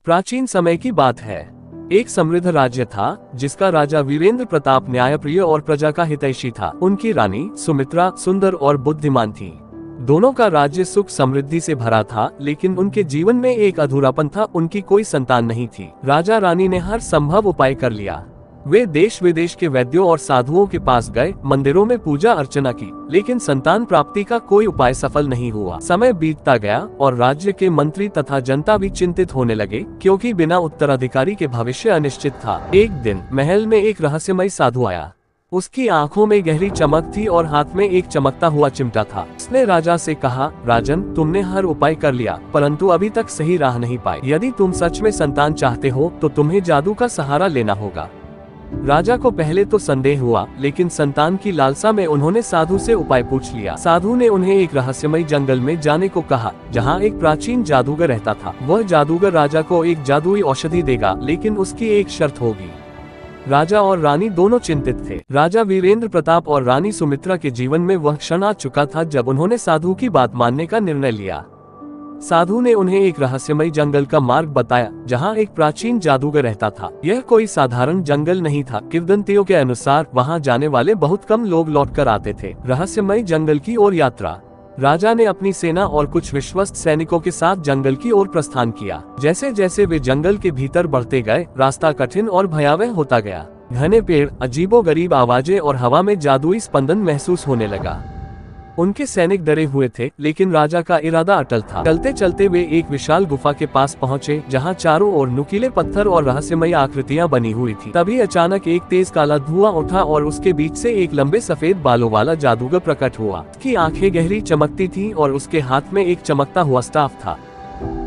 प्राचीन समय की बात है। एक समृद्ध राज्य था जिसका राजा वीरेंद्र प्रताप न्यायप्रिय और प्रजा का हितैषी था। उनकी रानी सुमित्रा सुंदर और बुद्धिमान थी। दोनों का राज्य सुख समृद्धि से भरा था, लेकिन उनके जीवन में एक अधूरापन था। उनकी कोई संतान नहीं थी। राजा रानी ने हर संभव उपाय कर लिया। वे देश विदेश के वैद्यों और साधुओं के पास गए, मंदिरों में पूजा अर्चना की, लेकिन संतान प्राप्ति का कोई उपाय सफल नहीं हुआ। समय बीतता गया और राज्य के मंत्री तथा जनता भी चिंतित होने लगे, क्योंकि बिना उत्तराधिकारी के भविष्य अनिश्चित था। एक दिन महल में एक रहस्यमय साधु आया। उसकी आंखों में गहरी चमक थी और हाथ में एक चमकता हुआ चिमटा था। उसने राजा से कहा, राजन, तुमने हर उपाय कर लिया, परंतु अभी तक सही राह नहीं पाई। यदि तुम सच में संतान चाहते हो तो तुम्हें जादू का सहारा लेना होगा। राजा को पहले तो संदेह हुआ, लेकिन संतान की लालसा में उन्होंने साधु से उपाय पूछ लिया। साधु ने उन्हें एक रहस्यमय जंगल में जाने को कहा, जहां एक प्राचीन जादूगर रहता था। वह जादूगर राजा को एक जादुई औषधि देगा, लेकिन उसकी एक शर्त होगी। राजा और रानी दोनों चिंतित थे। राजा वीरेंद्र प्रताप और रानी सुमित्रा के जीवन में वह क्षण आ चुका था जब उन्होंने साधु की बात मानने का निर्णय लिया। साधु ने उन्हें एक रहस्यमय जंगल का मार्ग बताया, जहां एक प्राचीन जादूगर रहता था। यह कोई साधारण जंगल नहीं था। किंवदंतियों के अनुसार वहां जाने वाले बहुत कम लोग लौटकर आते थे। रहस्यमय जंगल की ओर यात्रा। राजा ने अपनी सेना और कुछ विश्वस्त सैनिकों के साथ जंगल की ओर प्रस्थान किया। जैसे जैसे वे जंगल के भीतर बढ़ते गए, रास्ता कठिन और भयावह होता गया। घने पेड़, अजीबोगरीब आवाजें और हवा में जादुई स्पंदन महसूस होने लगा। उनके सैनिक डरे हुए थे, लेकिन राजा का इरादा अटल था। चलते चलते वे एक विशाल गुफा के पास पहुंचे, जहां चारों ओर नुकीले पत्थर और रहस्यमय आकृतियां बनी हुई थी। तभी अचानक एक तेज काला धुआं उठा और उसके बीच से एक लंबे सफेद बालों वाला जादूगर प्रकट हुआ। उसकी आंखें गहरी चमकती थीं और उसके हाथ में एक चमकता हुआ स्टाफ था।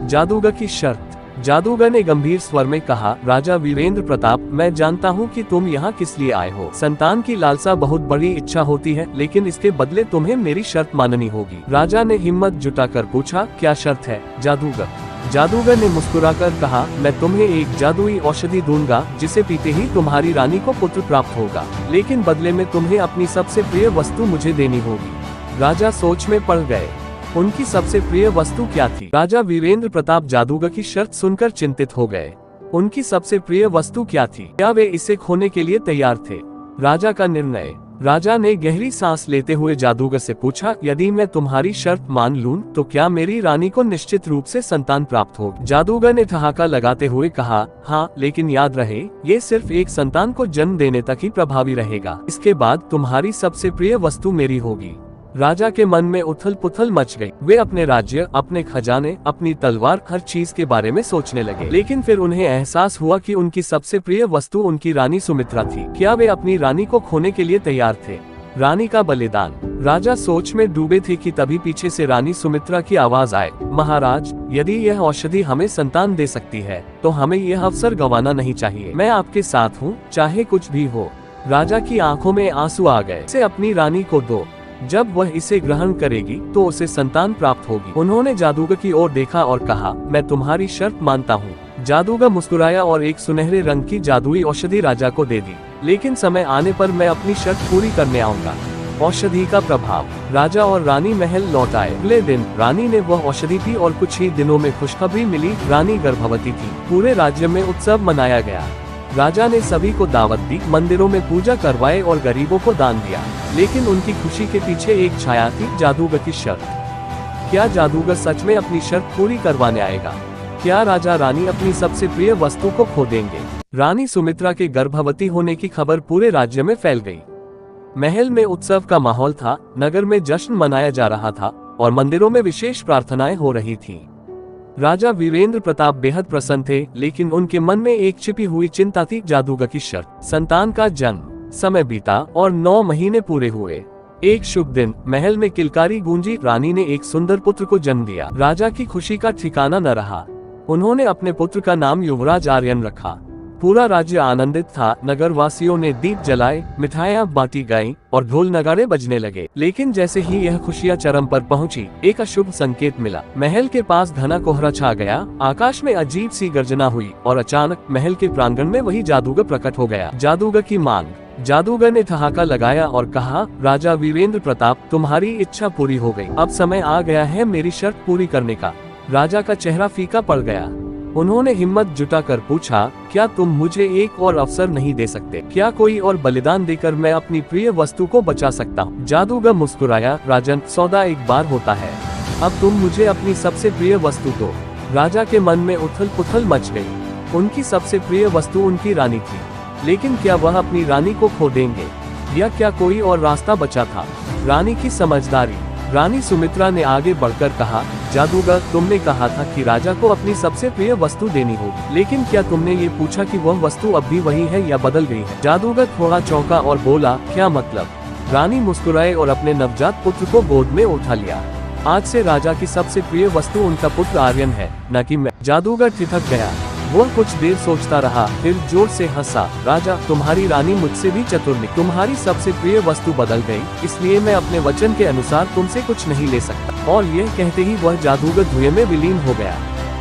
जादूगर की शर्त। जादूगर ने गंभीर स्वर में कहा, राजा वीरेंद्र प्रताप, मैं जानता हूँ कि तुम यहाँ किस लिए आए हो। संतान की लालसा बहुत बड़ी इच्छा होती है, लेकिन इसके बदले तुम्हें मेरी शर्त माननी होगी। राजा ने हिम्मत जुटाकर पूछा, क्या शर्त है जादूगर? जादूगर ने मुस्कुराकर कहा, मैं तुम्हें एक जादुई औषधि दूंगा, जिसे पीते ही तुम्हारी रानी को पुत्र प्राप्त होगा, लेकिन बदले में तुम्हें अपनी सबसे प्रिय वस्तु मुझे देनी होगी। राजा सोच में पड़ गए। उनकी सबसे प्रिय वस्तु क्या थी? राजा वीरेंद्र प्रताप जादूगर की शर्त सुनकर चिंतित हो गए। उनकी सबसे प्रिय वस्तु क्या थी? क्या वे इसे खोने के लिए तैयार थे? राजा का निर्णय। राजा ने गहरी सांस लेते हुए जादूगर से पूछा, यदि मैं तुम्हारी शर्त मान लूं, तो क्या मेरी रानी को निश्चित रूप से संतान प्राप्त होगी? जादूगर ने ठहाका लगाते हुए कहा, हाँ, लेकिन याद रहे, ये सिर्फ एक संतान को जन्म देने तक ही प्रभावी रहेगा। इसके बाद तुम्हारी सबसे प्रिय वस्तु मेरी होगी। राजा के मन में उथल पुथल मच गई। वे अपने राज्य, अपने खजाने, अपनी तलवार, हर चीज के बारे में सोचने लगे। लेकिन फिर उन्हें एहसास हुआ कि उनकी सबसे प्रिय वस्तु उनकी रानी सुमित्रा थी। क्या वे अपनी रानी को खोने के लिए तैयार थे? रानी का बलिदान। राजा सोच में डूबे थे कि तभी पीछे से रानी सुमित्रा की आवाज आए, महाराज, यदि यह औषधि हमें संतान दे सकती है, तो हमें यह अवसर गंवाना नहीं चाहिए। मैं आपके साथ हूँ, चाहे कुछ भी हो। राजा की आंखों में आंसू आ गए। इसे अपनी रानी को दो। जब वह इसे ग्रहण करेगी तो उसे संतान प्राप्त होगी। उन्होंने जादूगर की ओर देखा और कहा, मैं तुम्हारी शर्त मानता हूँ। जादूगर मुस्कुराया और एक सुनहरे रंग की जादुई औषधि राजा को दे दी। लेकिन समय आने पर मैं अपनी शर्त पूरी करने आऊंगा। औषधि का प्रभाव। राजा और रानी महल लौट आए। अगले दिन रानी ने वह औषधि पी और कुछ ही दिनों में खुशखबरी मिली, रानी गर्भवती थी। पूरे राज्य में उत्सव मनाया गया। राजा ने सभी को दावत दी, मंदिरों में पूजा करवाए और गरीबों को दान दिया। लेकिन उनकी खुशी के पीछे एक छाया थी, जादूगर की शर्त। क्या जादूगर सच में अपनी शर्त पूरी करवाने आएगा? क्या राजा रानी अपनी सबसे प्रिय वस्तु को खो देंगे? रानी सुमित्रा के गर्भवती होने की खबर पूरे राज्य में फैल गई। महल में उत्सव का माहौल था, नगर में जश्न मनाया जा रहा था और मंदिरों में विशेष प्रार्थनाएं हो रही थीं। राजा वीरेंद्र प्रताप बेहद प्रसन्न थे, लेकिन उनके मन में एक छिपी हुई चिंता थी, जादूगर की शर्त। संतान का जन्म। समय बीता और 9 महीने पूरे हुए। एक शुभ दिन महल में किलकारी गूंजी। रानी ने एक सुंदर पुत्र को जन्म दिया। राजा की खुशी का ठिकाना न रहा। उन्होंने अपने पुत्र का नाम युवराज आर्यन रखा। पूरा राज्य आनंदित था। नगर वासियों ने दीप जलाए, मिठाइयाँ बांटी गईं और ढोल नगाड़े बजने लगे। लेकिन जैसे ही यह खुशियाँ चरम पर पहुंची, एक अशुभ संकेत मिला। महल के पास घना कोहरा छा गया। आकाश में अजीब सी गर्जना हुई और अचानक महल के प्रांगण में वही जादूगर प्रकट हो गया। जादूगर की मांग। जादूगर ने ठहाका लगाया और कहा, राजा वीरेंद्र प्रताप, तुम्हारी इच्छा पूरी हो गई। अब समय आ गया है मेरी शर्त पूरी करने का। राजा का चेहरा फीका पड़ गया। उन्होंने हिम्मत जुटाकर पूछा, क्या तुम मुझे एक और अवसर नहीं दे सकते? क्या कोई और बलिदान देकर मैं अपनी प्रिय वस्तु को बचा सकता हूँ? जादूगर मुस्कुराया, राजन, सौदा एक बार होता है, अब तुम मुझे अपनी सबसे प्रिय वस्तु दो। राजा के मन में उथल पुथल मच गई। उनकी सबसे प्रिय वस्तु उनकी रानी थी, लेकिन क्या वह अपनी रानी को खो देंगे या क्या कोई और रास्ता बचा था? रानी की समझदारी। रानी सुमित्रा ने आगे बढ़कर कहा, जादूगर, तुमने कहा था कि राजा को अपनी सबसे प्रिय वस्तु देनी होगी, लेकिन क्या तुमने ये पूछा कि वह वस्तु अब भी वही है या बदल गई है? जादूगर थोड़ा चौंका और बोला, क्या मतलब? रानी मुस्कुराए और अपने नवजात पुत्र को गोद में उठा लिया। आज से राजा की सबसे प्रिय वस्तु उनका पुत्र आर्यन है, न कि मैं। जादूगर ठिठक गया। वह कुछ देर सोचता रहा, फिर जोर से हंसा, राजा, तुम्हारी रानी मुझसे भी चतुर निकली। तुम्हारी सबसे प्रिय वस्तु बदल गई, इसलिए मैं अपने वचन के अनुसार तुमसे कुछ नहीं ले सकता। और यह कहते ही वह जादूगर धुएं में विलीन हो गया।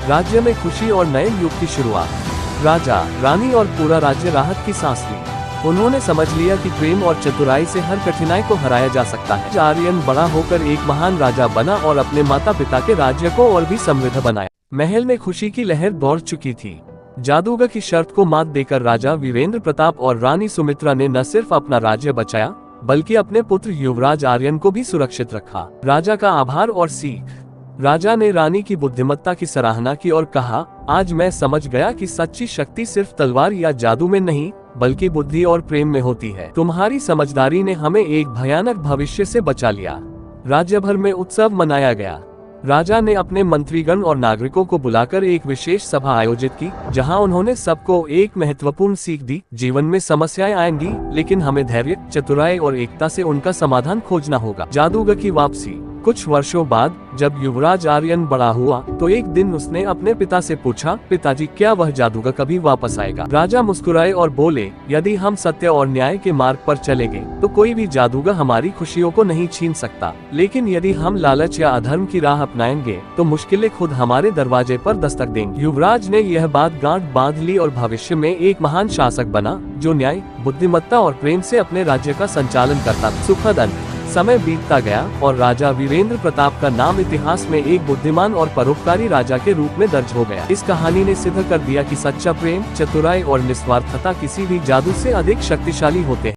राज्य में खुशी और नए युग की शुरुआत। राजा, रानी और पूरा राज्य राहत की सांस ली। उन्होंने समझ लिया कि प्रेम और चतुराई से हर कठिनाई को हराया जा सकता है। आर्यन बड़ा होकर एक महान राजा बना और अपने माता पिता के राज्य को और भी समृद्ध बनाया। महल में खुशी की लहर दौड़ चुकी थी। जादूगर की शर्त को मात देकर राजा वीरेंद्र प्रताप और रानी सुमित्रा ने न सिर्फ अपना राज्य बचाया, बल्कि अपने पुत्र युवराज आर्यन को भी सुरक्षित रखा। राजा का आभार और सीख। राजा ने रानी की बुद्धिमत्ता की सराहना की और कहा, आज मैं समझ गया कि सच्ची शक्ति सिर्फ तलवार या जादू में नहीं, बल्कि बुद्धि और प्रेम में होती है। तुम्हारी समझदारी ने हमें एक भयानक भविष्य से बचा लिया। राज्य भर में उत्सव मनाया गया। राजा ने अपने मंत्रीगण और नागरिकों को बुलाकर एक विशेष सभा आयोजित की, जहां उन्होंने सबको एक महत्वपूर्ण सीख दी, जीवन में समस्याएं आएंगी, लेकिन हमें धैर्य, चतुराई और एकता से उनका समाधान खोजना होगा। जादूगर की वापसी। कुछ वर्षों बाद जब युवराज आर्यन बड़ा हुआ तो एक दिन उसने अपने पिता से पूछा, पिताजी, क्या वह जादूगर कभी वापस आएगा? राजा मुस्कुराए और बोले, यदि हम सत्य और न्याय के मार्ग पर चलेंगे तो कोई भी जादूगर हमारी खुशियों को नहीं छीन सकता, लेकिन यदि हम लालच या अधर्म की राह अपनाएंगे तो मुश्किलें खुद हमारे दरवाजे पर दस्तक देंगी। युवराज ने यह बात गांठ बांध ली और भविष्य में एक महान शासक बना, जो न्याय, बुद्धिमत्ता और प्रेम से अपने राज्य का संचालन करता। सुखद अंत। समय बीतता गया और राजा वीरेंद्र प्रताप का नाम इतिहास में एक बुद्धिमान और परोपकारी राजा के रूप में दर्ज हो गया। इस कहानी ने सिद्ध कर दिया कि सच्चा प्रेम, चतुराई और निस्वार्थता किसी भी जादू से अधिक शक्तिशाली होते हैं।